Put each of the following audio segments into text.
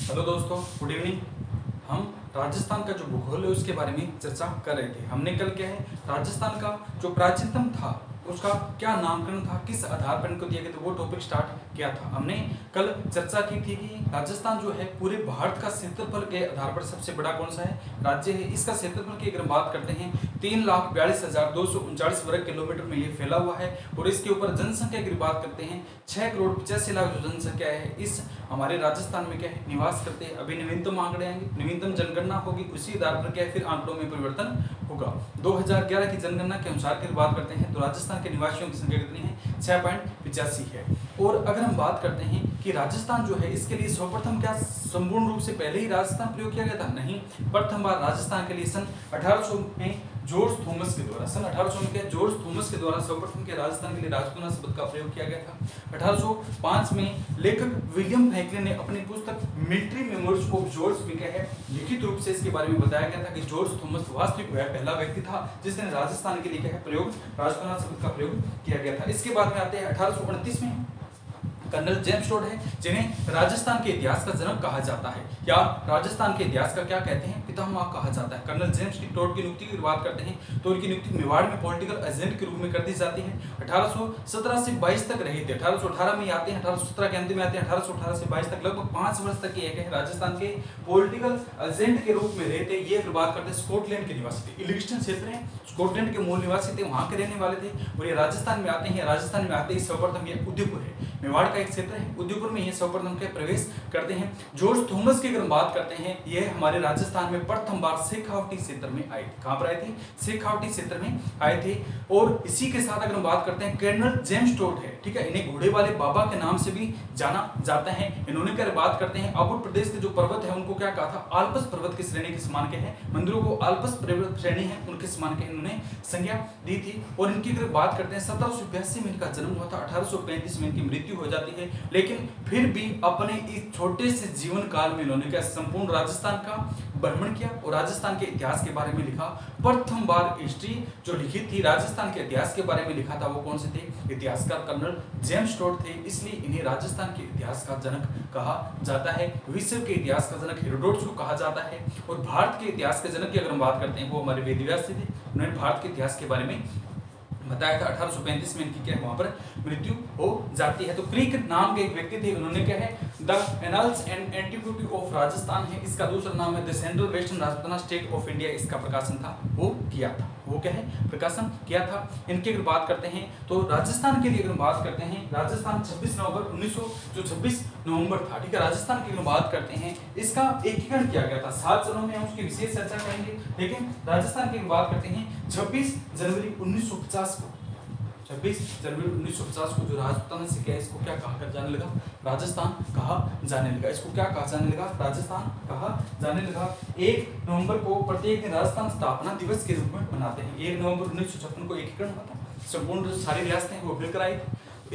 Hello दोस्तों, good evening. हम राजस्थान का जो भूगोल है उसके बारे में चर्चा कर रहे थे। हमने कल क्या है, राजस्थान का जो प्राचीनतम था उसका क्या नामकरण था, किस आधार पर इनको दिया गया था, वो टॉपिक स्टार्ट किया था। हमने कल चर्चा की थी कि राजस्थान जो है पूरे भारत का क्षेत्रफल के आधार पर सबसे बड़ा कौन सा है राज्य है। इसका क्षेत्रफल की अगर बात करते हैं 3,42,239 वर्ग किलोमीटर में ये फैला हुआ है। और इसके ऊपर जनसंख्या की बात करते हैं 6,85,00,000 जो जनसंख्या है इस हमारे राजस्थान में क्या है निवास करते हैं। अभी नवीनतम आंकड़े आएंगे, नवीनतम जनगणना होगी, उसी आधार पर क्या है फिर आंकड़ों में परिवर्तन होगा। 2011 की जनगणना के अनुसार की बात करते हैं तो राजस्थान के निवासियों की संख्या कितनी है, 6.85 है। और अगर हम बात करते हैं कि राजस्थान जो है इसके लिए सर्वप्रथम क्या संपूर्ण रूप से पहले ही राजस्थान प्रयोग किया गया था, नहीं। प्रथम बार राजस्थान के लिए सन 1800 में जॉर्ज थॉमस के द्वारा सर्वप्रथम के राजस्थान के लिए राजकुमार शब्द का प्रयोग किया गया था। 1805 में लेखक विलियम फ्रैंकलिन ने अपनी पुस्तक मिलिट्री मेमोरीज ऑफ जॉर्ज में क्या है लिखित रूप से इसके बारे में बताया गया था कि जॉर्ज थॉमस वास्तविक वह पहला व्यक्ति था जिसने राजस्थान के लिए क्या है प्रयोग राजकुमार शब्द का प्रयोग किया गया था। इसके बाद में आते हैं 1829 में कर्नल जेम्स टोड है जिन्हें राजस्थान के इतिहास का जनक कहा जाता है, या राजस्थान के इतिहास का क्या कहते हैं पितामह कहा जाता है। कर्नल जेम्स टोड की नियुक्ति की बात करते हैं तो उनकी नियुक्ति मेवाड़ में पॉलिटिकल एजेंट के रूप में कर दी जाती है। 1817 से 22 तक रहे थे, 1818 में आते हैं, 1817 के अंत में आते हैं, 1818 से 22 तक लगभग 5 वर्ष तक ये है राजस्थान के पॉलिटिकल एजेंट के रूप में रहे थे। ये अगर बात करते हैं स्कॉटलैंड के निवासी थे, इलिंगस्टन क्षेत्र है, स्कॉटलैंड के मूल निवासी थे, वहां के रहने वाले थे। और ये राजस्थान में आते हैं, राजस्थान में आते ही सर्वप्रथम ये उदयपुर है, मेवाड़ का एक क्षेत्र है, उदयपुर में ये सर्वप्रथम के प्रवेश करते हैं। जॉर्ज थॉमस की अगर बात करते हैं ये हमारे राजस्थान में प्रथम बार शेखावटी क्षेत्र में आए थे। कहां पर आए थे, शेखावटी क्षेत्र में आए थे। और इसी के साथ अगर हम बात करते हैं कर्नल जेम्स टोड है, ठीक है, इन्हें घोड़े वाले बाबा के नाम से भी जाना जाता है। इन्होंने क्या बात करते हैं आबुल प्रदेश के जो पर्वत है उनको क्या कहा था, आल्पस पर्वत की श्रेणी के समान के हैं, मंदिरों को आल्पस श्रेणी है उनके समान के इन्होंने संज्ञा दी थी। और इनकी अगर बात करते हैं 1782 में इनका जन्म हुआ था, 1835 में इनकी मृत्यु हो जाती है। लेकिन फिर भी अपने इस छोटे से जीवन काल में इन्होंने क्या संपूर्ण राजस्थान का भ्रमण किया और राजस्थान के इतिहास के बारे में लिखा। प्रथम बार हिस्ट्री जो लिखी थी राजस्थान के इतिहास के बारे में लिखा था वो कौन से थे, इतिहासकार कर्नल जेम्स टोड थे। इसलिए इन्हें राजस्थान के इतिहास का जनक कहा जाता है। विश्व के इतिहास का जनक हेरोडोटस को कहा जाता है। और भारत के इतिहास के जनक की अगर हम बात करते हैं वो हमारे वेदव्यास थे, उन्होंने भारत के इतिहास के बारे में बताया था। 1835 में इनकी क्या है वहां पर मृत्यु हो जाती है। तो क्रीक नाम के एक व्यक्ति थे, उन्होंने क्या है the annals and antiquity of Rajasthan है, इसका दूसरा नाम है the central western Rajasthan state of India, इसका प्रकाशन था वो किया था, वो क्या है प्रकाशन किया था। इनकी अगर बात करते हैं तो राजस्थान के लिए अगर बात करते हैं, राजस्थान 26 नवंबर 1900 जो 26 नवंबर था, ठीक है, राजस्थान की अगर बात करते हैं इसका एकीकरण किया गया था। 7 चरणों में हम उसकी विशेष चर्चा करेंगे। लेकिन राजस्थान की बात करते हैं 26 जनवरी 1950 को, 26 जनवरी 1950 को जो राजस्थान से क्या इसको क्या कहा जाने लगा, राजस्थान कहा जाने लगा। इसको क्या कहा जाने लगा, राजस्थान कहा जाने लगा। 1 नवंबर को प्रत्येक दिन राजस्थान स्थापना दिवस के रूप में मनाते हैं। 1 नवंबर 1956 को एकीकरण हुआ था, संपूर्ण जो सारी रियासतें वो मिलकर आई थी।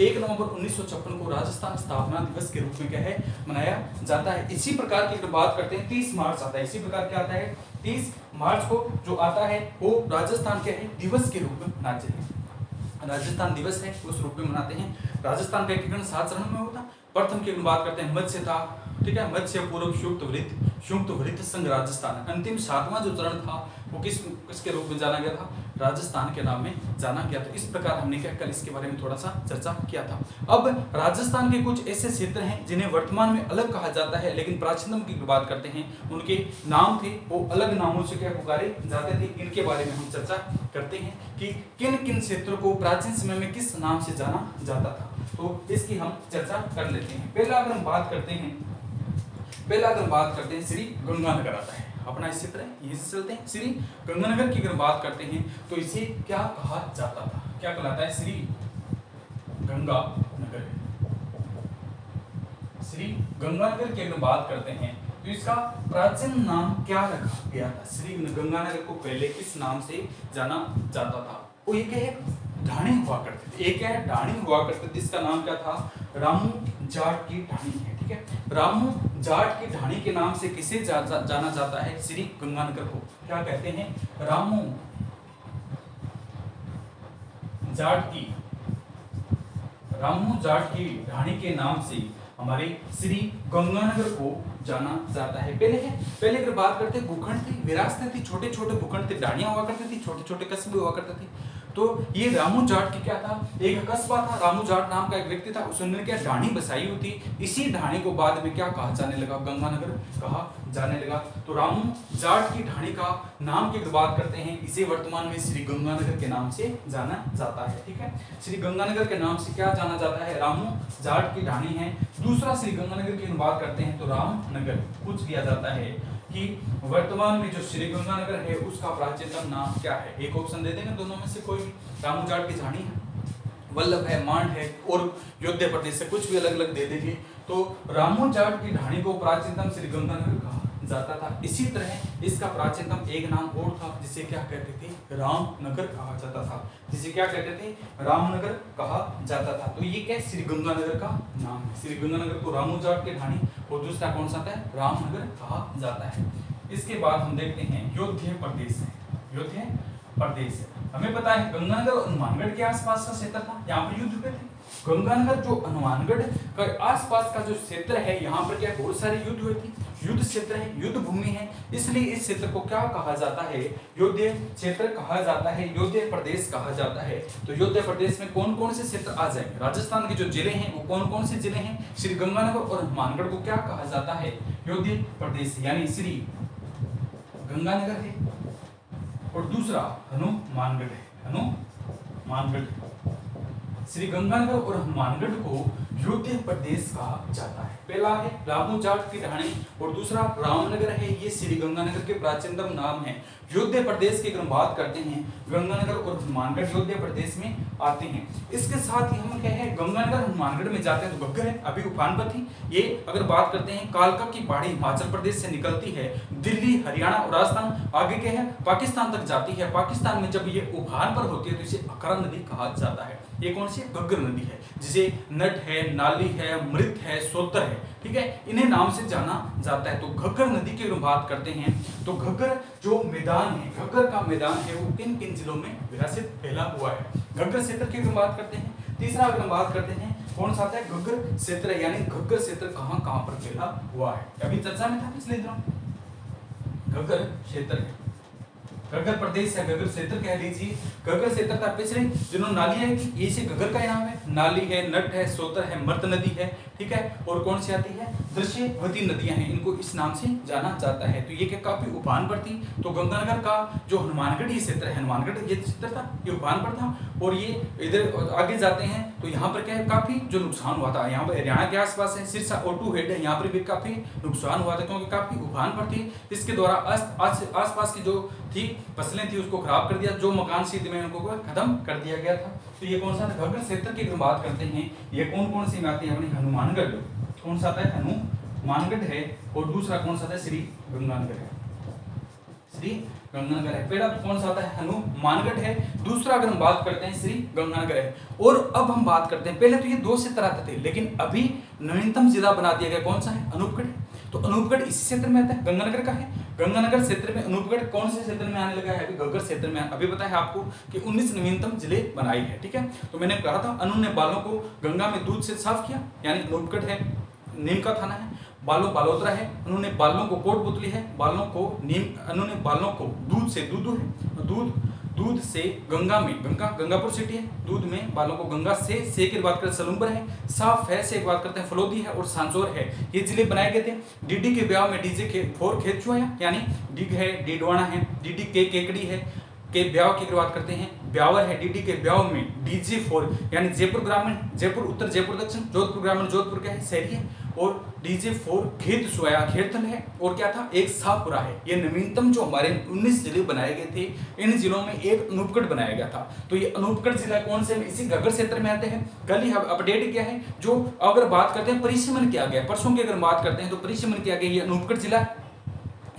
1 नवंबर 1956 को राजस्थान स्थापना दिवस के रूप में क्या है मनाया जाता है। इसी प्रकार की अगर बात करते हैं 30 मार्च आता है, इसी प्रकार क्या आता है 30 मार्च को जो आता है वो राजस्थान के है दिवस के रूप में मनाते हैं, राजस्थान दिवस है उस रूप में मनाते हैं। राजस्थान का एकीकरण 7 चरण में होता। प्रथम की बात करते हैं मत्स्य था, ठीक है, मत्स्य पूर्व संयुक्त वृत्त संघ राजस्थान। अंतिम 7वां जो चरण था वो किसके रूप में जाना गया था, राजस्थान के नाम में जाना गया। तो इस प्रकार हमने क्या कल इसके बारे में थोड़ा सा चर्चा किया था। अब राजस्थान के कुछ ऐसे क्षेत्र हैं जिन्हें वर्तमान में अलग कहा जाता है, लेकिन प्राचीनतम की बात करते हैं उनके नाम थे वो अलग नामों से क्या पुकारे जाते थे। इनके बारे में हम चर्चा करते हैं कि किन किन क्षेत्रों को प्राचीन समय में किस नाम से जाना जाता था, तो इसकी हम चर्चा कर लेते हैं। पहला अगर हम बात करते हैं श्री गंगानगर आता है, अपना क्षेत्र है, यहीं से चलते हैं। श्री गंगानगर की अगर बात करते हैं तो इसे क्या कहा जाता था, क्या कहलाता है, श्री गंगानगर। श्री गंगानगर की अगर बात करते हैं तो इसका प्राचीन नाम क्या रखा गया था, श्री गंगानगर को पहले किस नाम से जाना जाता था। वो एक है ढाणी हुआ करते थे, एक है ढाणी हुआ करते थे, इसका नाम क्या था, रामू जाट की ढाणी है, ठीक है, रामू जाट की ढाणी के नाम से किसे जाना जाता है, श्री गंगानगर को क्या कहते हैं, रामू जाट की ढाणी के नाम से हमारे श्री गंगानगर को जाना जाता है। पहले अगर बात करते हैं, भूखंड थे, विरासतें थी, छोटे छोटे भूखंड थे, ढाणियां हुआ करती थी, छोटे छोटे कस्बे हुआ करते थे। तो ये रामू जाट की क्या था, एक कस्बा था, रामू जाट नाम का एक व्यक्ति था, उसने क्या ढाणी बसाई हुई थी। इसी ढाणी को बाद में क्या कहा जाने लगा, गंगानगर कहा जाने लगा। तो रामू जाट की ढाणी का नाम की बात करते हैं, इसे वर्तमान में श्री गंगानगर के नाम से जाना जाता है। ठीक है, श्री गंगानगर के नाम से क्या जाना जाता है, रामू जाट की ढाणी है। दूसरा श्री गंगानगर की बात करते हैं तो रामनगर पूछ लिया जाता है कि वर्तमान में जो श्री गंगानगर है उसका प्राचीनतम नाम क्या है। एक ऑप्शन दे देंगे दोनों में से कोई भी। रामू जाट की ढाणी है, वल्लभ है, मांड है और योध्या प्रदेश से, कुछ भी अलग अलग दे देंगे। तो रामू जाट की ढाणी को प्राचीनतम श्री गंगानगर कहा जाता था। इसी तरह इसका प्राचीनतम एक नाम और था जिसे क्या कहते थे, रामनगर कहा जाता था, जिसे क्या कहते थे, रामनगर कहा जाता था। तो ये क्या श्री गंगानगर का नाम है। श्री गंगानगर को रामू जाट की ढाणी और दूसरा कौन सा था, रामनगर कहा जाता है। इसके बाद हम देखते हैं योध्या प्रदेश है। योध्या प्रदेश है, हमें पता है गंगानगर और हनुमानगढ़ के आसपास का क्षेत्र था, यहाँ पर युद्ध हुए थे। गंगानगर जो हनुमानगढ़ का आसपास का जो क्षेत्र है, यहाँ पर क्या बहुत सारे युद्ध हुए थे, युद्ध क्षेत्र है, युद्ध भूमि है, इसलिए इस क्षेत्र को क्या कहा जाता है, योध्या क्षेत्र कहा जाता है, योध्या प्रदेश कहा जाता है। तो योध्या प्रदेश में कौन कौन से क्षेत्र आ जाएंगे, राजस्थान के जो जिले हैं वो कौन कौन से जिले हैं, श्री गंगानगर और हनुमानगढ़ को क्या कहा जाता है, योध्या प्रदेश, यानी श्री गंगानगर है और दूसरा हनुमानगढ़ है, हनुमानगढ़। श्री गंगानगर और हनुमानगढ़ को योध्या प्रदेश कहा जाता है। पहला है रामू जाट की ढाणी और दूसरा रामनगर है, ये श्री गंगानगर के प्राचीनतम नाम है। योध्या प्रदेश की अगर बात करते हैं, गंगानगर और हनुमानगढ़ योध्या प्रदेश में आते हैं। इसके साथ ही हम क्या है, गंगानगर हनुमानगढ़ में जाते हैं तो घग्गर है, अभी उफान पर थी। ये अगर बात करते हैं, कालका की पहाड़ी हिमाचल प्रदेश से निकलती है, दिल्ली, हरियाणा और राजस्थान आगे क्या है, पाकिस्तान तक जाती है। पाकिस्तान में जब ये उफान पर होती है तो इसे अकरा नदी कहा जाता है। ये कौन सी घग्गर नदी है, जिसे नट है, नाली है, मृत है, सोतर है, ठीक है, इन्हें नाम से जाना जाता है। तो घग्गर नदी की बात करते हैं तो घग्गर जो मैदान है, घग्गर का मैदान है वो किन किन जिलों में विरासत फैला हुआ है, घग्गर क्षेत्र की बात करते हैं। तीसरा अगर बात करते हैं कौन सा आता है, घग्गर क्षेत्र, यानी घग्गर क्षेत्र कहां कहां पर फैला हुआ है, अभी चर्चा में था पिछले दिनों। घग्गर क्षेत्र, घग्गर प्रदेश है, घग्गर क्षेत्र कह लीजिए, घग्गर क्षेत्र था। पिछले जिन्होंने नालियां है, ये से घग्गर का नाम है, नाली है, नट है, सोतर है, मर्त नदी है, ठीक है, और कौन सी आती है, दृश्यवती नदियां हैं, इनको इस नाम से जाना जाता है। तो ये क्या काफी उफान पर थी। तो गंगानगर का जो हनुमानगढ़ ये क्षेत्र है, हनुमानगढ़ ये क्षेत्र था, ये उफान पर था और ये इधर आगे जाते हैं तो यहाँ पर क्या है, काफी जो नुकसान हुआ था, यहाँ पर हरियाणा के आसपास है, सिरसा O2 हेड है, यहाँ पर भी काफी नुकसान हुआ था क्योंकि काफी उफान पर थी। इसके द्वारा आसपास की जो थी फसलें थी उसको खराब कर दिया, जो मकान सीध में उनको खत्म कर दिया गया था। तो ये कौन सा था, घग्गर क्षेत्र की बात करते हैं, ये कौन कौन सी में आती है, अपनी हनुमानगढ़, कौन सा आता है, हनुमानगढ़ है और दूसरा कौन सा आता है, श्री गंगानगर है, श्री गंगानगर है। पहला कौन सा आता है, हनुमानगढ़ है, दूसरा अगर हम बात करते हैं श्री गंगानगर है। और अब हम बात करते हैं, पहले तो ये दो क्षेत्र आते थे लेकिन अभी नवीनतम जिला बना दिया गया, कौन सा है, अनूपगढ़। तो अनूपगढ़ इस क्षेत्र में आता है, गंगानगर का है, गंगानगर क्षेत्र में अनूपगढ़ कौन से क्षेत्र में आने लगा है, अभी घग्गर क्षेत्र में। अभी पता है आपको कि 19 नवीनतम जिले बनाई है, ठीक है। तो मैंने कहा था अनु ने बालों को गंगा में दूध से साफ किया, यानी अनूपगढ़ है, नीम का थाना है, बालों बालोतरा है, उन्होंने बालों को कोटपुतली है, बालों को नीम, उन्होंने बालों को दूध से, दूध से गंगा में, गंगापुर सिटी है, दूध में बालों को गंगा से की बात करते सलूम्बर है, साफ है से एक बात करते हैं फलोदी है और सांसोर है। ये जिले बनाए गए थे। डीडी के ब्याह में डीजे 4 खेतचुआ है, यानी डिग है, डीडवाना है, डीडी के केकड़ी है, के ब्याह की बात करते हैं ब्यावर है, डीडी के ब्याह में DJ4 यानी जयपुर ग्रामीण, जयपुर उत्तर, जयपुर दक्षिण, जोधपुर ग्रामीण, जोधपुर क्या है, शहरी है, और DJ4 खेत सोया खेरथल है, और क्या था, एक शाहपुरा है। ये नवीनतम जो हमारे 19 जिले बनाए गए थे, इन जिलों में एक अनूपगढ़ बनाया गया था। तो ये अनूपगढ़ जिला कौन से, इसी घग्गर क्षेत्र में आते हैं। कल ही अपडेट किया है, जो अगर बात करते हैं परिसीमन किया गया, परसों की अगर बात करते हैं तो परिसीमन किया गया, ये अनूपगढ़ जिला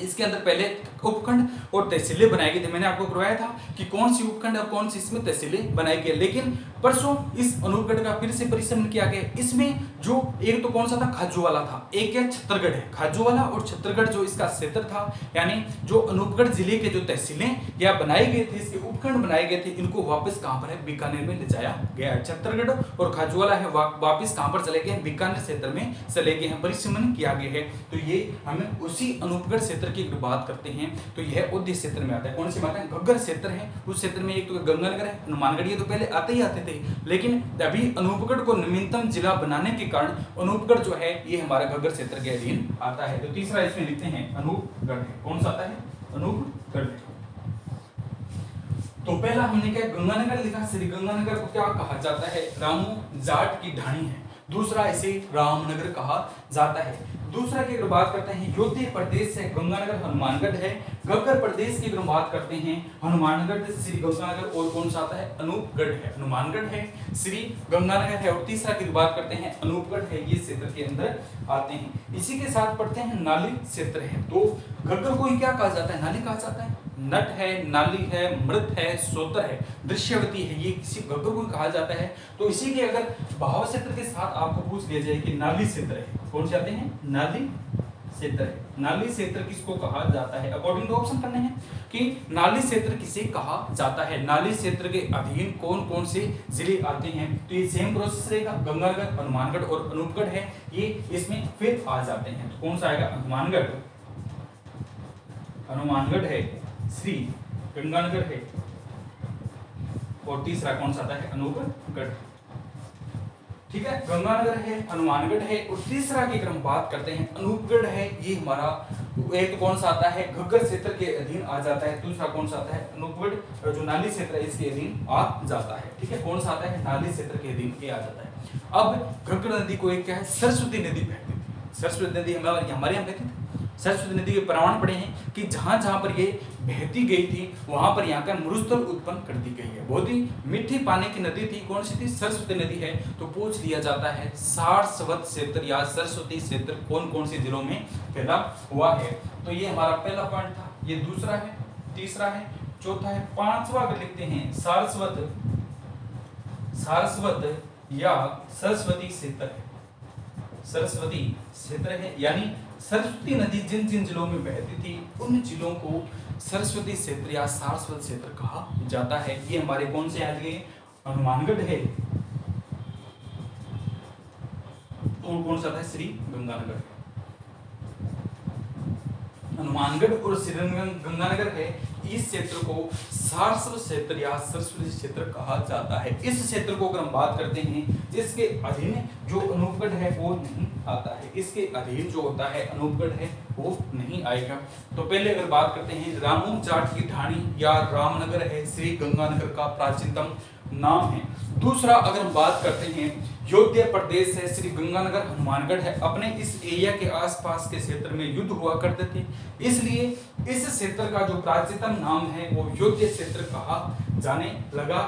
इसके अंदर पहले उपखंड और तहसीलें बनाई गई थी। मैंने आपको करवाया था कि कौन सी उपखंड और कौन सी इसमें तहसीलें बनाई गई, लेकिन परसों इस अनूपगढ़ का फिर से परिश्रम किया गया। इसमें जो एक तो कौन सा था, खाजूवाला था, एक क्या छत्तरगढ़ है, खाजूवाला और छत्तरगढ़ जो इसका क्षेत्र था, यानी जो अनूपगढ़ जिले के जो तहसीलें या बनाई गई थी, इसके उपखंड बनाए गए थे, इनको वापस कहां पर है, बीकानेर में ले जाया गया है। छत्तरगढ़ और खाजूवाला है वापस कहां पर चले गए, बीकानेर क्षेत्र में चले गए हैं, परिश्रमण किया गया है। तो ये हमें उसी अनूपगढ़ क्षेत्र की बात करते हैं तो यह उद्देश्य क्षेत्र में आता है। कौन सी बात है, घग्गर क्षेत्र है, उस क्षेत्र में एक तो गंगानगर है, हनुमानगढ़, ये तो पहले आते ही आते थे, लेकिन अभी अनूपगढ़ को नवीनतम जिला बनाने के कारण अनूपगढ़ जो है ये हमारा घग्गर क्षेत्र के अधीन आता है। तो तीसरा इसमें लिखते हैं अनूपगढ़, कौन सा आता है, अनूपगढ़। तो पहला हमने क्या गंगानगर लिखा, श्री गंगानगर को क्या कहा जाता है, रामू जाट की ढाणी है। दूसरा इसे रामनगर कहा जाता है। दूसरा की अगर बात करते हैं, योध्या प्रदेश से गंगानगर हनुमानगढ़ है। घग्गर प्रदेश की अगर बात करते हैं, हनुमानगढ़ श्री गंगानगर, और कौन सा आता है, अनूपगढ़ है, हनुमानगढ़ है, श्री गंगानगर है, और तीसरा की बात करते हैं अनूपगढ़ है, ये क्षेत्र के अंदर आते हैं। इसी के साथ पढ़ते हैं नाली क्षेत्र है। तो घग्गर को ही क्या कहा जाता है, नाली कहा जाता है, नट है, नाली है, मृत है, सोतर है, दृश्यवती है, ये किसी घग्गर को कहा जाता है। तो इसी के अगर भाव क्षेत्र के साथ आपको पूछ लिया जाए कि नाली क्षेत्र है, कौन से आते हैं, नाली क्षेत्र है। नाली क्षेत्र किसको कहा जाता है, अकॉर्डिंग टू ऑप्शन करने हैं कि नाली क्षेत्र किसे कहा जाता है, नाली क्षेत्र के अधीन कौन कौन से जिले आते हैं। तो ये सेम प्रोसेस रहेगा, गंगानगर, हनुमानगढ़ और अनूपगढ़ है, ये इसमें फिर आ जाते हैं। तो कौन सा आएगा, हनुमानगढ़, हनुमानगढ़ है, श्री गंगानगर है, और तीसरा कौन सा आता है, अनूपगढ़। ठीक है, गंगानगर है, हनुमानगढ़ है, और तीसरा की अगर हम बात करते हैं अनूपगढ़ है, ये हमारा एक तो कौन सा आता है, घग्गर क्षेत्र के अधीन आ जाता है। दूसरा कौन सा आता है, अनूपगढ़ जो नाली क्षेत्र है इसके अधीन आ जाता है। ठीक है, कौन सा आता है, नाली क्षेत्र के अधीन ये आ जाता है। अब घग्गर नदी को एक क्या है, सरस्वती नदी बहती थी। सरस्वती नदी हमारे यहाँ बहती थी। सरस्वती नदी के प्रमाण पड़े हैं कि जहां जहां पर ये बहती गई थी वहां पर यहाँ का मरुस्थल उत्पन्न कर दी गई है। बहुत ही मीठी पानी की नदी थी, कौन सी थी, सरस्वती नदी है। तो पूछ लिया जाता है सारस्वत क्षेत्र या सरस्वती क्षेत्र कौन कौन से जिलों में फैला हुआ है। तो ये हमारा पहला पॉइंट था, ये दूसरा है, तीसरा है, चौथा है, पांचवा अगर लिखते हैं सारस्वत, सारस्वत या सरस्वती क्षेत्र है, सरस्वती क्षेत्र है, यानी सरस्वती नदी जिन जिन जिलों में बहती थी उन जिलों को सरस्वती क्षेत्र या सारस्वत क्षेत्र कहा जाता है। ये हमारे कौन से आ गए, हनुमानगढ़ है, और कौन सा था, श्री गंगानगर। हनुमानगढ़ और श्री गंगानगर है, इस क्षेत्र को सारस्वत क्षेत्र या सरस्वती क्षेत्र कहा जाता है। इस क्षेत्र को अगर हम बात करते हैं, इसके अधीन जो अनूपगढ़ है वो नहीं आता है, इसके अधीन जो होता है अनूपगढ़ है वो नहीं आएगा। तो पहले अगर बात करते हैं, रामू जाट की ढाणी या रामनगर है, श्री गंगानगर का प्राचीनतम नाम है। दूसरा अगर हम बात करते हैं, योध्या प्रदेश है, श्री गंगानगर हनुमानगढ़ है, अपने इस एरिया के आसपास के क्षेत्र में युद्ध हुआ करते थे, इसलिए इस क्षेत्र का जो प्राचीनतम नाम है वो योध्या क्षेत्र कहा जाने लगा।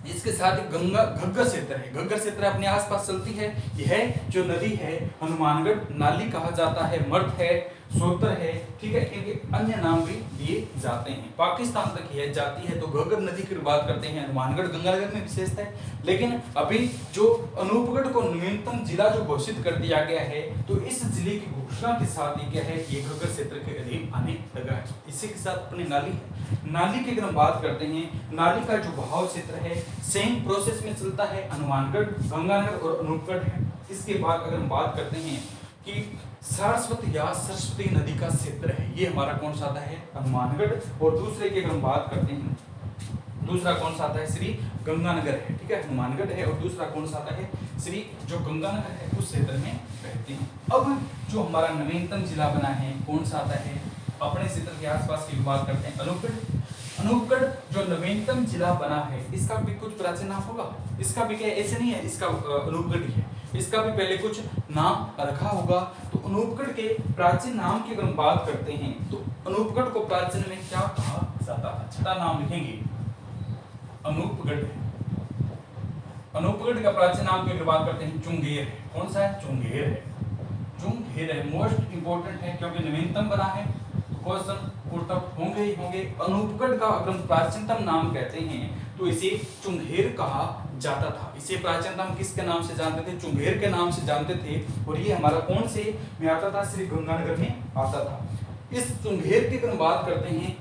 इसके साथ गंगा घग्गर क्षेत्र है, घग्गर क्षेत्र अपने आसपास चलती है, यह जो नदी है हनुमानगढ़ नाली कहा जाता है, मर्द है, सोतर है, ठीक है, इनके अन्य नाम भी दिए जाते हैं। पाकिस्तान तक यह जाती है। तो घग्गर नदी की बात करते हैं, हनुमानगढ़ गंगानगर में विशेषता है, लेकिन अभी जो अनूपगढ़ को नवीनतम जिला जो घोषित कर दिया गया है, तो इस जिले की घोषणा के साथ ही क्या है, ये घग्गर क्षेत्र के अधीन आने लगा है। इसी के साथ अपनी नाली है, नाली की अगर हम बात करते हैं, नाली का जो बहाव क्षेत्र है सेम प्रोसेस में चलता है, हनुमानगढ़, गंगानगर और अनूपगढ़ है। इसके बाद अगर हम बात करते हैं कि सारस्वत या सरस्वती नदी का क्षेत्र है, ये हमारा कौन सा आता है, हनुमानगढ़, और दूसरे की अगर हम बात करते हैं, दूसरा कौन सा आता है, श्री गंगानगर है, ठीक है, हनुमानगढ़ है, और दूसरा कौन सा आता है, श्री जो गंगानगर है उस क्षेत्र में बहते हैं। अब जो हमारा नवीनतम जिला बना है कौन सा आता है, अपने क्षेत्र के आसपास की बात करते हैं, अनूपगढ़। अनूपगढ़ जो नवीनतम जिला बना है, इसका भी कुछ प्राचीन नाम होगा, इसका भी क्या ऐसे नहीं है इसका अनूपगढ़ ही है, इसका भी पहले कुछ नाम रखा होगा। तो अनूपगढ़ के प्राचीन नाम की अगर हम बात करते हैं, तो अनूपगढ़ को प्राचीन में क्या कहा जाता है, छठा नाम लिखेंगे अनूपगढ़। अनूपगढ़ का प्राचीन नाम की अगर बात करते हैं, चुंगेर है, कौन सा है, चुंगेर है, चुंगेर है, मोस्ट इंपोर्टेंट है क्योंकि नवीनतम बना है क्वेश्चन पुट अप होंगे ही होंगे। अनूपगढ़ का अगर हम प्राचीनतम नाम कहते हैं तो इसे चुंगेर कहा जाता था। इसे प्राचीनतम किसके नाम से जानते थे? चुंगेर के नाम से जानते थे। और ये हमारा कौन से में आता था? श्री गंगानगर में आता था। इस चुंगेर की अगर हम बात करते हैं,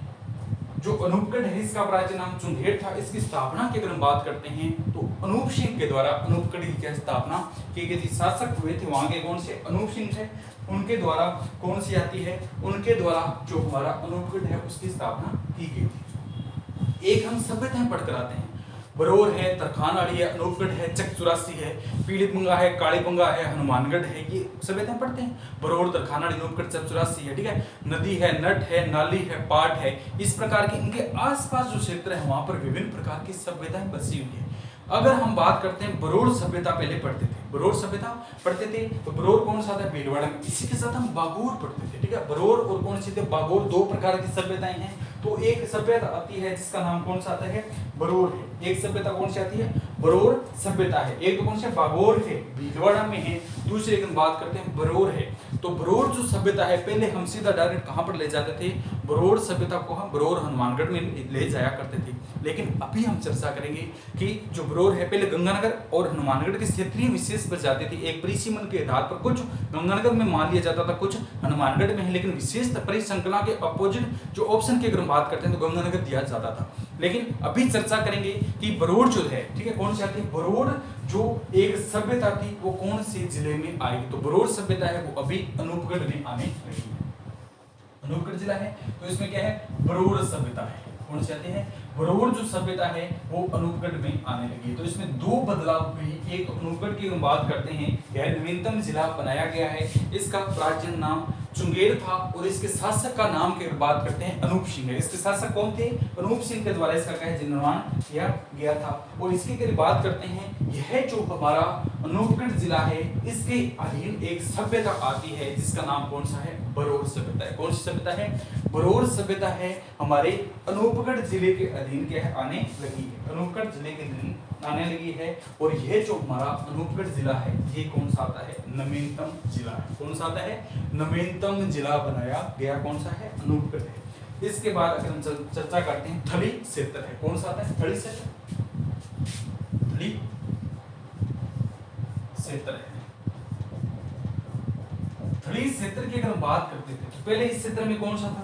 जो अनूपगढ़ है इसका प्राचीन नाम चुंगेर था। इसकी स्थापना की अगर हम बात करते हैं तो अनूप सिंह के द्वारा अनूपगढ़ की क्या स्थापना की गई थी? शासक हुए थे वहां के कौन से? अनूप सिंह थे। उनके द्वारा कौन सी आती है? उनके द्वारा जो हमारा अनूपगढ़ है उसकी स्थापना की गई थी। एक हम सभ्यताएं पढ़कर आते हैं। बरौर है, तरखानवाड़ी है, अनूपगढ़ है, चकचुरासी है, पीलीपुंगा है, कालीपुंगा है, हनुमानगढ़ है, ये सभ्यताएं पढ़ते हैं। बरौर, तरखानवाड़ी, अनूपगढ़, चकचुरासी है, ठीक है। नदी है, नट है, नाली है, पाट है, इस प्रकार के इनके आसपास जो क्षेत्र है वहां पर विभिन्न प्रकार की सभ्यताएं बसी हुई है। अगर हम बात करते हैं बरौर सभ्यता पहले पढ़ते थे, बरौर सभ्यता पढ़ते थे तो बरौर कौन सा था? भीलवाड़ा में। इसी के साथ हम बागोर पढ़ते थे, ठीक है। बरौर और कौन सी थे? बागोर। दो प्रकार की सभ्यताएं हैं। तो एक सभ्यता आती है जिसका नाम कौन सा आता है? बरौर है। एक सभ्यता कौन सी आती है? बरौर सभ्यता है। एक तो कौन सा? बागोर है, भीलवाड़ा में है। दूसरी एक हम बात करते हैं बरौर है। तो बरौर जो सभ्यता है पहले हम सीधा डायरेक्ट कहां पर ले जाते थे? बरौर सभ्यता को हम बरौर हनुमानगढ़ में ले जाया करते थे। लेकिन अभी हम चर्चा करेंगे कि जो बरौर है पहले गंगानगर और हनुमानगढ़ के क्षेत्रीय विशेष पर जाती थी। एक परिसीमन के आधार पर कुछ गंगानगर में मान लिया जाता था, कुछ हनुमानगढ़ में है। लेकिन विशेष परिसंख्या के अपोजिट जो ऑप्शन की अगर हम बात करते हैं तो गंगानगर दिया जाता था। लेकिन अभी चर्चा करेंगे कि बरौर जो है, ठीक है, कौन सी आती है? बरौर जो एक सभ्यता थी वो कौन से जिले में आएगी? तो बरौर सभ्यता है वो अभी अनूपगढ़ में आने लगी है। अनूपगढ़ जिला है तो इसमें क्या है? बरौर सभ्यता है। कौन सी आती है? बरौर जो सभ्यता है वो अनूपगढ़ में आने लगी है। तो इसमें दो बदलाव हुए। एक तो अनूपगढ़ की हम बात करते हैं, यह नवीनतम जिला बनाया गया है। इसका प्राचीन नाम चुंगेर था और इसके शासक का नाम की बात करते हैं अनूप सिंह है। इसके शासक कौन थे? अनूप सिंह के द्वारा इसका क्या है? निर्माण किया गया था। और इसकी अगर बात करते हैं, यह जो हमारा अनूपगढ़ जिला है इसके अधीन एक सभ्यता आती है जिसका नाम कौन सा है? बरौर सभ्यता है। कौन सी सभ्यता है? बरौर सभ्यता है हमारे अनूपगढ़ जिले के अधीन क्या है? आने लगी है। अनूपगढ़ जिले के अधीन आने लगी है। और यह जो हमारा अनूपगढ़ जिला है ये कौन सा आता है? नवीनतम जिला है। कौन सा आता है? नवीनतम जिला बनाया गया कौन सा है? अनूपगढ़ है। इसके बाद अगर हम चर्चा करते हैं, थली क्षेत्र है। कौन सा आता है? थली क्षेत्र। थली क्षेत्र है। थली क्षेत्र की अगर हम बात करते थे तो पहले इस क्षेत्र में कौन सा था?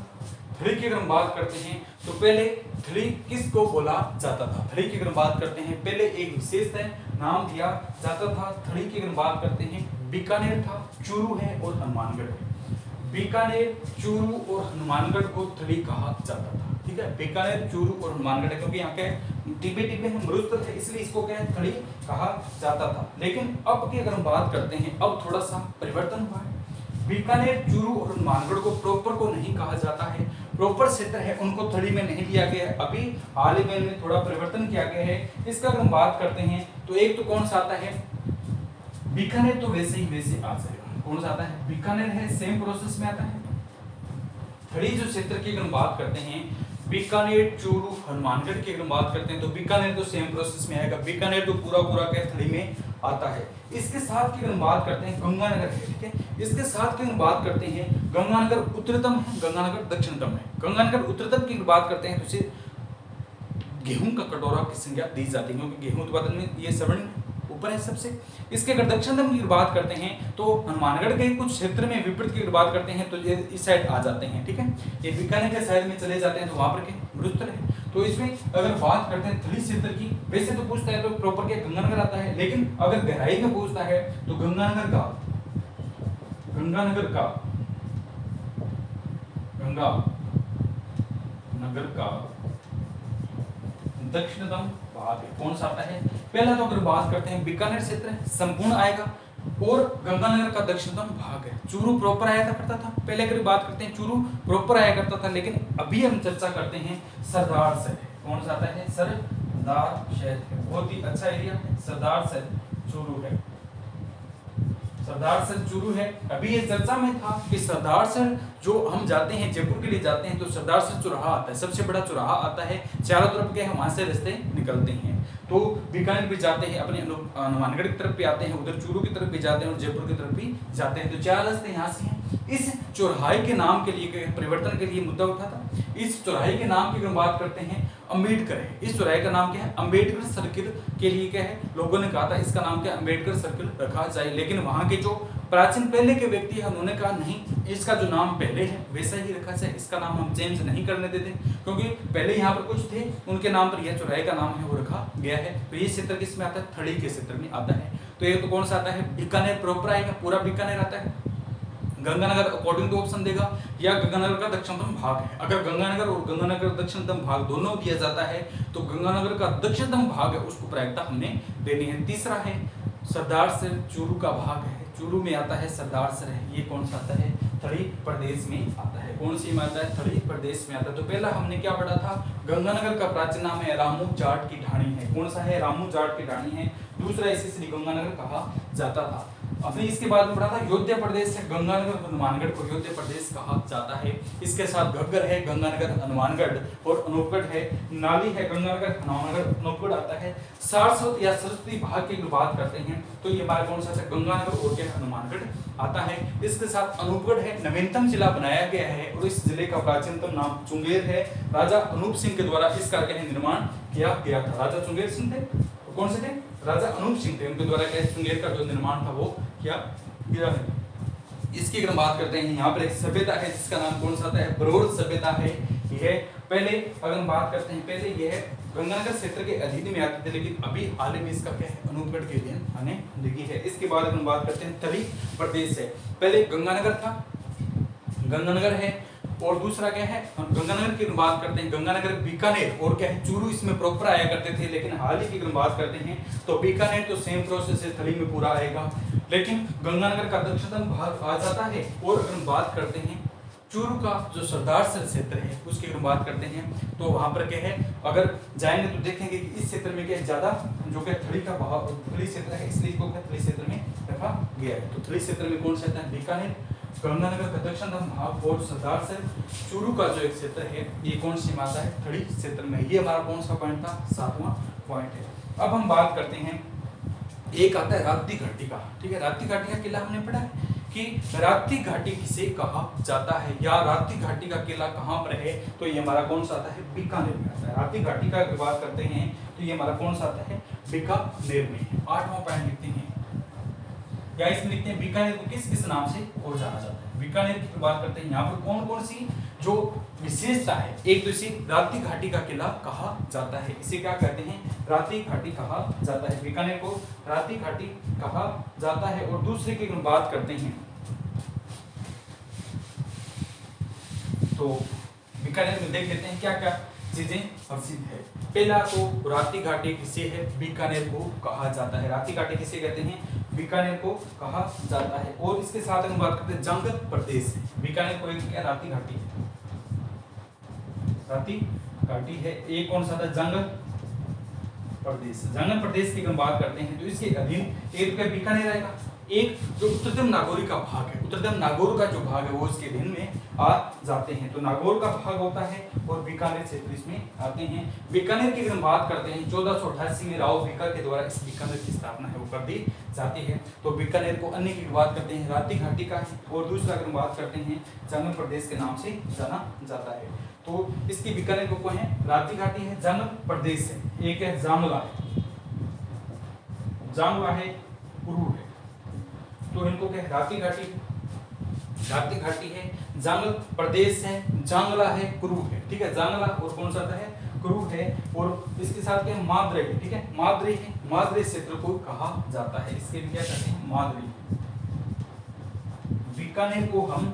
थली की अगर हम बात करते हैं तो पहले थली किसको बोला जाता था? थली की अगर हम बात करते हैं पहले एक विशेष नाम दिया जाता था। थली की अगर हम बात करते हैं बीकानेर था, चूरू है और हनुमानगढ़ है। बीकानेर, चूरू और हनुमानगढ़ को थली कहा जाता था, ठीक है। बीकानेर, चूरू और हनुमानगढ़, क्योंकि यहाँ के टिब्बे टिब्बे हम मरुस्थल थे इसलिए इसको क्या है? थली कहा जाता था। लेकिन अब की अगर हम बात करते हैं अब थोड़ा सा परिवर्तन हुआ है। बीकानेर, चूरू और हनुमानगढ़ को प्रॉपर को नहीं कहा जाता है। प्रॉपर क्षेत्र है उनको थली में नहीं लिया गया है। अभी हाल ही में थोड़ा परिवर्तन किया गया है। इसका अगर हम बात करते हैं तो एक तो कौन सा आता है? बीकानेर तो वैसे ही वैसे आ जाएगा। कौन सा आता है? बीकानेर है, सेम प्रोसेस में आता है। थली जो क्षेत्र की अगर हम बात करते हैं, बीकानेर, चूरू, हनुमानगढ़ की अगर बात करते हैं तो बीकानेर तो सेम प्रोसेस में आएगा। बीकानेर तो पूरा पूरा क्या थली में आता है। इसके साथ की अगर बात करते हैं गंगानगर है, ठीक है। इसके साथ की अगर बात करते हैं गंगानगर उत्तरतम है, गंगानगर दक्षिणतम है। गंगानगर उत्तरतम की बात करते हैं तो इसे गेहूं का कटोरा की संज्ञा दी जाती है क्योंकि गेहूं उत्पादन में ये सवर्ण ऊपर है सबसे। इसके अगर दक्षिणतम की बात करते हैं तो हनुमानगढ़ के कुछ क्षेत्र में विपरीत की बात करते हैं तो ये इस साइड आ जाते हैं, ठीक है। ये बीकानेर के साइड में चले जाते हैं तो वहां पर क्या मरुस्थल है। तो इसमें अगर बात करते हैं थली क्षेत्र की, वैसे तो पूछता है तो प्रॉपर क्या गंगानगर आता है, लेकिन अगर गहराई में पूछता है तो गंगानगर का दक्षिणतम भाग है। कौन सा आता है? पहला तो अगर बात करते हैं बीकानेर क्षेत्र संपूर्ण आएगा और गंगानगर का दक्षिणतम भाग है। चूरू प्रॉपर आया करता था। पहले अगर बात करते हैं चूरू प्रॉपर आया करता था, लेकिन अभी हम चर्चा करते हैं सरदार शहर। कौन सा आता है? सरदार शहर है। बहुत ही अच्छा एरिया है। सरदार शहर चूरू है। सरदार शहर चूरू है। अभी ये चर्चा में था कि सरदार शहर जो हम जाते हैं जयपुर के लिए जाते हैं तो सरदार शहर चौराहा आता है, सबसे बड़ा चौराहा आता है। चारों तरफ के वहां से रास्ते निकलते हैं। तो बीकानेर भी जाते हैं, अपने हनुमानगढ़ की तरफ भी आते हैं, उधर चूरू की तरफ भी जाते हैं और जयपुर की तरफ भी जाते हैं। तो चार रास्ते यहाँ से हैं। इस चौराहे के नाम के लिए परिवर्तन के लिए मुद्दा उठा था। इस चौराहे के नाम की अगर बात करते हैं अंबेडकर है, इस चौराहे का नाम क्या है अंबेडकर सर्किल के लिए क्या है लोगों ने कहा था इसका नाम क्या अंबेडकर सर्किल रखा जाए, लेकिन वहां के जो प्राचीन पहले के व्यक्ति है उन्होंने कहा नहीं इसका जो नाम पहले है वैसा ही रखा जाए, इसका नाम हम चेंज नहीं करने देते क्योंकि पहले यहाँ पर कुछ थे उनके नाम पर यह चौराहे का नाम है वो रखा गया है। तो ये क्षेत्र किस में आता है थड़ी के क्षेत्र में आता है। तो ये तो कौन सा आता है बीकानेर प्रॉपर आएगा, पूरा बीकानेर आता है। गंगानगर अकॉर्डिंग टू ऑप्शन देगा या गंगानगर का दक्षिणतम भाग है। अगर गंगानगर और गंगानगर दक्षिणतम भाग दोनों दिया जाता है तो गंगानगर का दक्षिणतम भाग है उसको प्रायिकता हमने देनी है। तीसरा है सरदार सर चूरू का भाग है, चूरू में आता है सरदार सर है, ये कौन सा आता है थड़ी प्रदेश में आता है। कौन सी में आता है थड़ी प्रदेश में आता है। तो पहला हमने क्या पढ़ा था गंगानगर का प्राचीन नाम है रामू जाट की ढाणी है, कौन सा है रामू जाट की ढाणी है। दूसरा इसे श्री गंगानगर कहा जाता था। अपने इसके बाद में पढ़ा था योध्या प्रदेश है गंगानगर हनुमानगढ़ को योध्या प्रदेश कहा जाता है। इसके साथ घग्गर है गंगानगर हनुमानगढ़ और अनूपगढ़ है, नाली है गंगानगर हनुमानगढ़ अनूपगढ़ आता है। सारस्वत या सरस्वती भाग की बात करते हैं तो ये हमारा कौन सा है गंगानगर और क्या हनुमानगढ़ आता है। इसके साथ अनूपगढ़ है नवीनतम जिला बनाया गया है और इस जिले का प्राचीनतम नाम चुंगेर है, राजा अनूप सिंह के द्वारा इसका निर्माण किया गया था। राजा चुंगेर सिंह थे, कौन से थे राजा अनूप सिंह थे, उनके द्वारा चुंगेर का जो निर्माण था वो किया गया है। इसकी अगर बात करते हैं यहाँ पर एक सभ्यता है जिसका नाम कौन सा आता है बरोड़ सभ्यता है। यह पहले अगर हम बात करते हैं पहले यह गंगानगर क्षेत्र के अधीन में आते थे लेकिन अभी हाल में इसका क्या है अनूपगढ़ के अधीन आने लगी है। इसके बाद अगर हम बात करते हैं तड़ी प्रदेश है, पहले गंगानगर था गंगानगर है और दूसरा क्या है गंगानगर की बात करते हैं गंगानगर बीकानेर और क्या है चूरू इसमें प्रॉपर आया करते थे, लेकिन हाल ही की अगर बात करते हैं तो बीकानेर तो सेम प्रोसेस है थड़ी में पूरा आएगा, लेकिन गंगानगर का दक्षिणतम भाग आ जाता है। और अगर हम बात करते हैं चूरू का जो सरदार सर क्षेत्र है उसकी अगर बात करते हैं तो वहां पर क्या है अगर जाएंगे तो देखेंगे कि इस क्षेत्र में क्या ज्यादा जो क्या थड़ी का भाग थड़ी क्षेत्र है इसलिए इसको थड़ी क्षेत्र में रखा गया है। तो थड़ी क्षेत्र में कौन सा आता है बीकानेर गंगानगर का दक्षिणतम भाग और सरदार सर चूरू का जो एक क्षेत्र है ये कौन सी माता है थड़ी क्षेत्र में। ये हमारा कौन सा पॉइंट था 7वां पॉइंट है। अब हम बात करते हैं एक आता है राप्ती घाटी का, ठीक है राप्ती घाटी का किला हमने पढ़ा है कि राप्ती घाटी किसे कहा जाता है या राप्ती घाटी का किला कहाँ पर है तो ये हमारा कौन सा आता है बीकानेर में आता है। राप्ती घाटी का बात करते हैं तो ये हमारा कौन सा आता है बीकानेर में। 8वां पॉइंट लिखते हैं या इसमें लिखते हैं बीकानेर को किस किस नाम से और जाना जाता है। बीकानेर की बात करते हैं यहाँ पर कौन कौन सी जो विशेषता है, एक तो इसे राप्ती घाटी का किला कहा जाता है, इसे क्या कहते हैं राप्ती घाटी कहा जाता है, बीकानेर को राप्ती घाटी कहा जाता है। और दूसरे की बात करते हैं तो बीकानेर में देख लेते हैं क्या क्या चीजें प्रसिद्ध है। पहला तो राप्ती घाटी किसे है बीकानेर को कहा जाता है, राप्ती घाटी किसे कहते हैं बीकानेर को कहा जाता है। और इसके साथ हम बात करते हैं जंगल प्रदेश, बीकानेर को एक क्या राप्ती घाटी है, राप्ती घाटी है। एक कौन सा था जंगल प्रदेश, जंगल प्रदेश की हम बात करते हैं तो इसके अधीन एक क्या बीकानेर आएगा, एक जो उत्तरतम नागौर का भाग है उत्तरतम नागौर का जो भाग है वो इसके अधीन में आ जाते हैं। तो नागौर का भाग होता है और बीकानेर क्षेत्र इसमें आते हैं। बीकानेर की हम बात करते हैं 1488 में राव भिका के द्वारा इस बीकानेर की स्थापना है वो कर दी जाती है। तो बीकानेर को अन्य की बात करते हैं राप्ती घाटी का है और दूसरा अगर हम बात करते हैं जंगल प्रदेश के नाम से जाना जाता है। तो इसकी बीकानेर को कौन है राप्ती घाटी है, जंगल प्रदेश है, एक है जांगला है, जांगला है कुरू है, तो इनको क्या राप्ती घाटी, राप्ती घाटी है, जंगल प्रदेश है, जांगला है, कुरू है, ठीक है जांगला और कौन सा है कुरू है। और इसके साथ क्या माद्रे है, ठीक है माद्रे है, माद्रे क्षेत्र को कहा जाता है, इसके क्या कहते हैं माद्री। बीकानेर को हम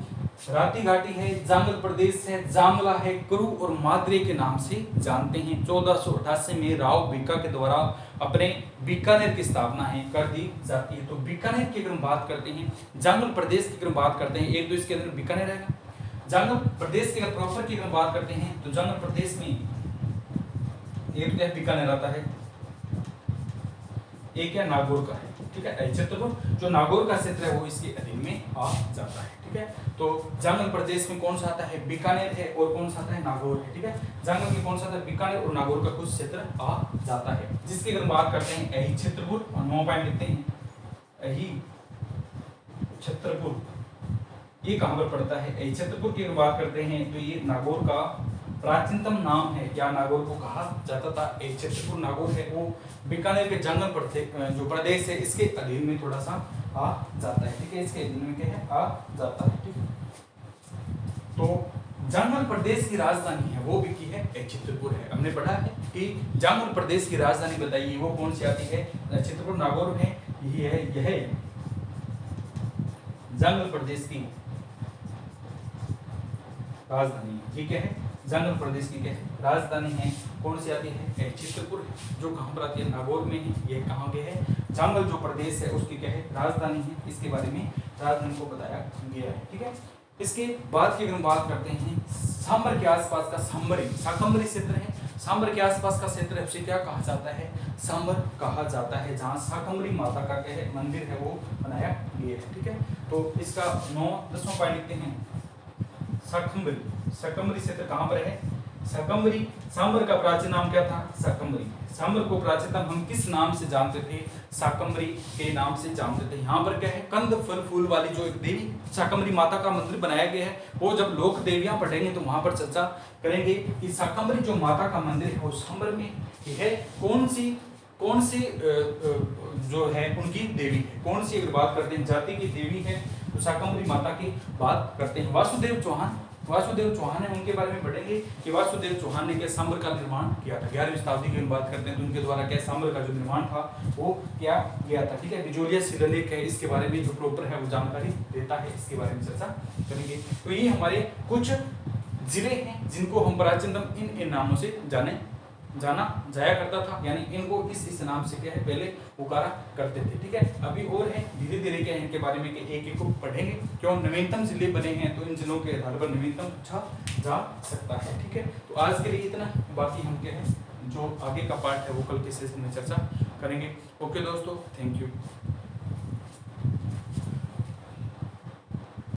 राप्ती घाटी है, जंगल प्रदेश है, जांगला है, कुरू और माद्रे के नाम से जानते हैं। 1488 में राव भिका के द्वारा अपने बीकानेर की स्थापना है कर दी जाती है। तो बीकानेर की अगर हम बात करते हैं, जंगल प्रदेश की अगर बात करते हैं एक तो इसके अंदर बीकानेर आएगा, जंगल प्रदेश की अगर प्रॉपर की अगर बात करते हैं तो जंगल प्रदेश में एक क्या बीकानेर आता है, एक क्या नागौर का है, ठीक है क्षेत्र जो नागौर का क्षेत्र है वो इसके अधीन में आ जाता है, ठीक है। तो जंगल प्रदेश में कौन सा आता है बीकानेर है और कौन सा आता है नागौर है, ठीक है जंगल में कौन सा आता है बीकानेर और नागौर का कुछ क्षेत्र आ जाता है। जिसकी अगर बात करते हैं यही क्षेत्रपुर और 9 पॉइंट लिखते हैं यही क्षेत्रपुर ये कहाँ पर पड़ता है? छतरपुर की अगर बात करते हैं तो ये नागौर का प्राचीनतम नाम है। क्या नागौर को कहा जाता था? छतरपुर नागौर है वो बीकानेर के जंगल जो प्रदेश है इसके अधीन में थोड़ा सा आ जाता है, ठीक है, इसके अधीन में क्या है? आ जाता है, ठीक है। तो जांगल प्रदेश की राजधानी है वो भी की है छतरपुर है। हमने पढ़ा है कि जांगल प्रदेश की राजधानी बताइए वो कौन सी आती है? छतरपुर नागौर है, यही है, यह जांगल प्रदेश की राजधानी, ठीक है। जांगल प्रदेश की क्या है? राजधानी है, कौन सी आती है? छतरपुर, जो कहाँ पर आती है? नागौर में है। ये कहाँ के है? जांगल जो प्रदेश है उसकी क्या है? राजधानी है। इसके बारे में राजधानी को बताया गया है, ठीक है। इसके बाद की अगर हम बात करते हैं सांबर के आसपास का शाकंभरी क्षेत्र है। सांबर के आसपास का क्षेत्र उसे क्या कहा जाता है? सांबर कहा जाता है, जहाँ शाकंभरी माता का क्या है? मंदिर है वो बनाया गया है, ठीक है। तो इसका 9-10वां पॉइंट लिखते हैं। शाकंभरी क्षेत्र कहाँ पर है? शाकंभरी। सांबर का प्राचीन नाम क्या था? शाकंभरी। सांबर को प्राचीनतम हम किस नाम से जानते थे? शाकंभरी के नाम से जानते थे। यहाँ पर क्या है? कंद फल फूल वाली जो एक देवी शाकंभरी माता का मंदिर बनाया गया है, वो जब लोक देवियां पढ़ेंगे तो वहां पर चर्चा करेंगे कि शाकंभरी जो माता का मंदिर है वो सांबर में है। कौन सी जो है उनकी देवी है, कौन सी अगर बात करते हैं जाति की देवी है तो शाकंभरी माता की बात करते हैं। वासुदेव चौहान है, उनके बारे में पढ़ेंगे कि वासुदेव चौहान ने क्या सांबर का निर्माण किया था। 11वीं शताब्दी की बात करते हैं तो उनके द्वारा क्या सांबर का जो निर्माण था वो किया गया था, ठीक है। बिजोलिया शिलालेख है, इसके बारे में जो प्रॉपर है वो जानकारी देता है, इसके बारे में चर्चा करेंगे। तो ये हमारे कुछ जिले हैं जिनको हम प्राचीनतम इन नामों से जाना जाया करता था, यानी इनको इस नाम से क्या है पहले पुकारा करते थे, ठीक है। अभी और है, धीरे धीरे क्या है इनके बारे में एक एक को पढ़ेंगे। क्यों? नवीनतम जिले बने हैं तो इन जिलों के आधार पर नवीनतम पूछा जा सकता है, ठीक है। तो आज के लिए इतना, बाकी हम क्या है जो आगे का पार्ट है वो कल के सेशन में चर्चा करेंगे। ओके दोस्तों, थैंक यू।